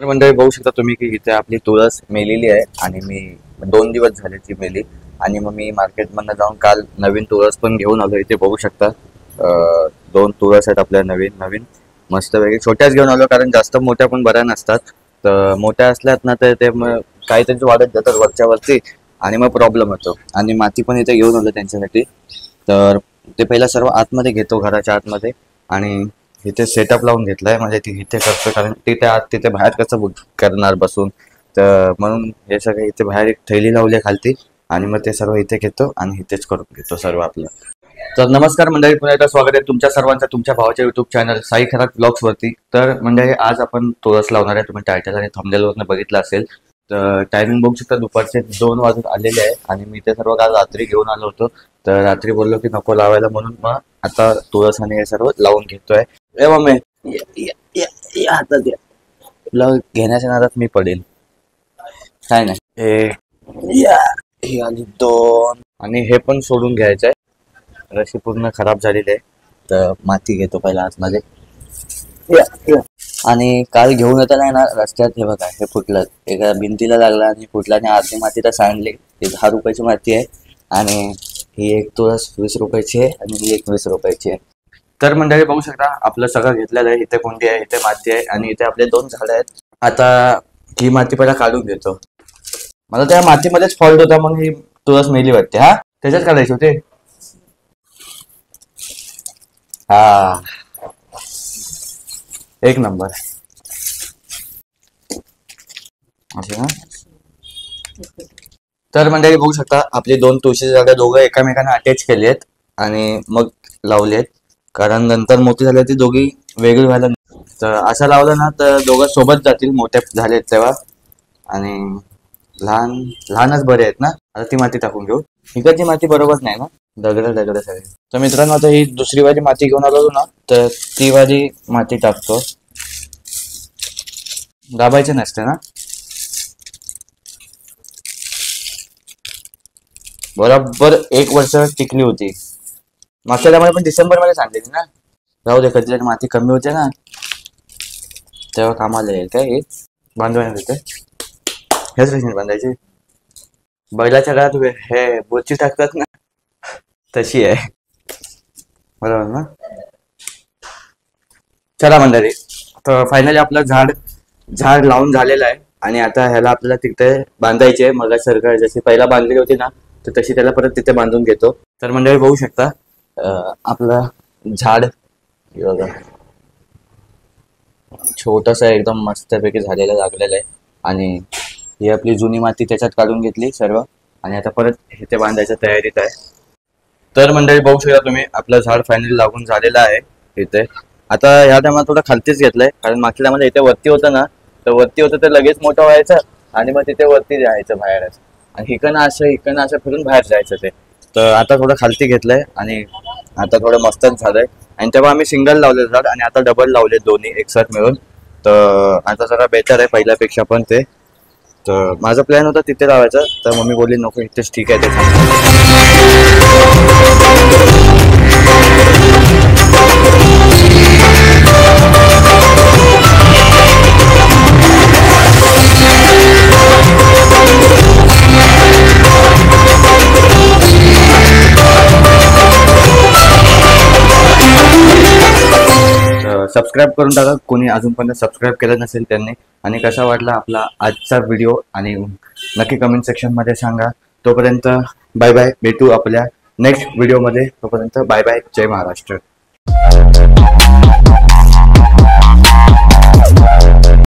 मंडळी बघू शकता तुम्ही की इथे आपली तुळस मेलेली आहे आणि मी 2 दिवस झाले ती मेली आणि मग मी मार्केटमधनं जाऊन काल नवीन तुळस पण घेऊन आलो. इथे बघू शकता 2 तुळस आहेत आपल्या नवीन मस्तपैकी. छोट्याच घेऊन आलो कारण जास्त मोठ्या पण बऱ्या नसतात. तर मोठ्या असल्यात ना तर ते मग काहीतरी वाढत जातात वरच्या वरती आणि मग प्रॉब्लेम होतो. आणि माती पण इथे घेऊन आलो त्यांच्यासाठी. तर ते पहिला सर्व आतमध्ये घेतो घराच्या आतमध्ये आणि इथे सेटअप लावून घेतलाय. म्हणजे ती इथे करतो कारण तिथे बाहेर कसं करणार बसून. तर म्हणून हे सगळं इथे बाहेर एक थैली लावली खालती आणि मग ते सर्व इथे घेतो आणि इथेच करून घेतो सर्व आपलं. तर नमस्कार मंडळी, पुन्हा एकदा स्वागत आहे तुमच्या सर्वांचं तुमच्या भावाच्या YouTube channel Sai Kharat blogs वरती. तर मंडळी आज आपण तुळस लावणार आहे. तुम्ही टायटल आणि थंबनेलवरनं बघितलं असेल. तर टायमिंग बघू शकता दुपारचे 2 वाजून आलेले आहे आणि मी ते सर्व काल रात्री घेऊन आलो होतो. तर रात्री बोललो की नको लावायला म्हणून मग आता तुळस आणि हे सर्व लावून घेतोय. ए मम्मी हातात तुला घेण्याच्या नादात मी पडेल काय नाही. हे आली 2 आणि हे पण सोडून घ्यायचंय. रशी पूर्ण खराब झालेली आहे. तर माती घेतो पहिला आतमध्ये. आणि काल घेऊन येताना ना रस्त्यात हे बघा हे फुटलं, एका भिंतीला लागला आणि फुटला आणि अर्धी माती तर सांडली. ही 10 रुपयाची माती आहे आणि ही एक तुळस 20 रुपयाची आहे आणि ही एक 20 रुपयाची आहे. तर मंडळी बघू शकता आपलं सगळं घेतलेलं आहे. इथे कोणती आहे, इथे माती आहे आणि इथे आपले 2 झाडं आहेत. आता ही माती पहिला काढून घेतो. मला त्या मातीमध्येच फॉल्ट होता म्हणून ही तुळस मेली वाटते. हा त्याच्यात काढायचे होते. हा एक नंबर असे ना. तर मंडळी बघू शकता आपली 2 तुळशीची जागा दोघं एकामेकांना अटॅच केली आहेत आणि मग लावली आहेत. कारण नंतर मोठी झाली ती दोघी वेगळी व्हायला. तर असं लावलं ना तर दोघं सोबत जातील मोठे झालेत तेव्हा. आणि लहानच बरे आहेत ना. आता ती माती टाकून घेऊ. इकडची माती बरोबर नाही ना, दगड सगळे. तर मित्रांनो आता ही दुसरी वाली माती घेऊन आलो ना तर ती वाली माती टाकतो. दाबायचे नसते ना. बरोबर 1 वर्ष टिकली होती. मागच्या टायमाला पण डिसेंबर मध्ये सांगलेली ना. राहू दे, कधी माती कमी होते ना तेव्हा कामाला येईल. काय हे बांधवायला देते हेच रेशन बांधायची. बैलाच्या गळ्यात हे बोची टाकतात ना तशी आहे. बरोबर ना. चला मंडळी, तर फायनली आपलं झाड लावून झालेलं आहे आणि आता ह्याला आपल्याला तिथे बांधायचे. मग सरकार जशी पहिला बांधलेली होती ना तर तशी त्याला परत तिथे बांधून घेतो. तर मंडळी बघू शकता आपलं झाड बघा छोटस एकदम मस्तपैकी झालेलं लागलेलं आहे. आणि ही आपली जुनी माती त्याच्यात काढून घेतली सर्व आणि आता परत इथे बांधायच्या तयारीत आहे. तर मंडळी बघू शकता तुम्ही आपलं झाड फायनली लागून झालेलं आहे इथे. आता ह्या टायमाला थोडं खालतीच घेतलंय कारण मागच्या टायमाला इथे वरती होतं ना तर वरती होतं तर लगेच मोठं व्हायचं आणि मग तिथे वरती जायचं बाहेरच आणि इकडनं असं फिरून बाहेर जायचं ते. तर आता थोडं खालती घेतलंय आणि आता थोडं मस्तच झालंय. आणि तेव्हा आम्ही सिंगल लावले झाड आणि आता डबल लावले दोन्ही एकसाथ मिळून. तर आता जरा बेटर आहे पहिल्यापेक्षा पण ते. तर माझा प्लॅन होता तिथे लावायचा तर मम्मी बोलली नको इथेच ठीक आहे ते. सबस्क्राईब करून टाका कोणी अजूनपर्यंत सबस्क्राईब केलं नसेल त्यांनी. आणि कसा वाटला आपला आजचा व्हिडिओ आणि नक्की कमेंट सेक्शन मध्ये सांगा. तोपर्यंत बाय बाय, भेटू आपल्या नेक्स्ट व्हिडिओमध्ये. तोपर्यंत बाय बाय, जय महाराष्ट्र.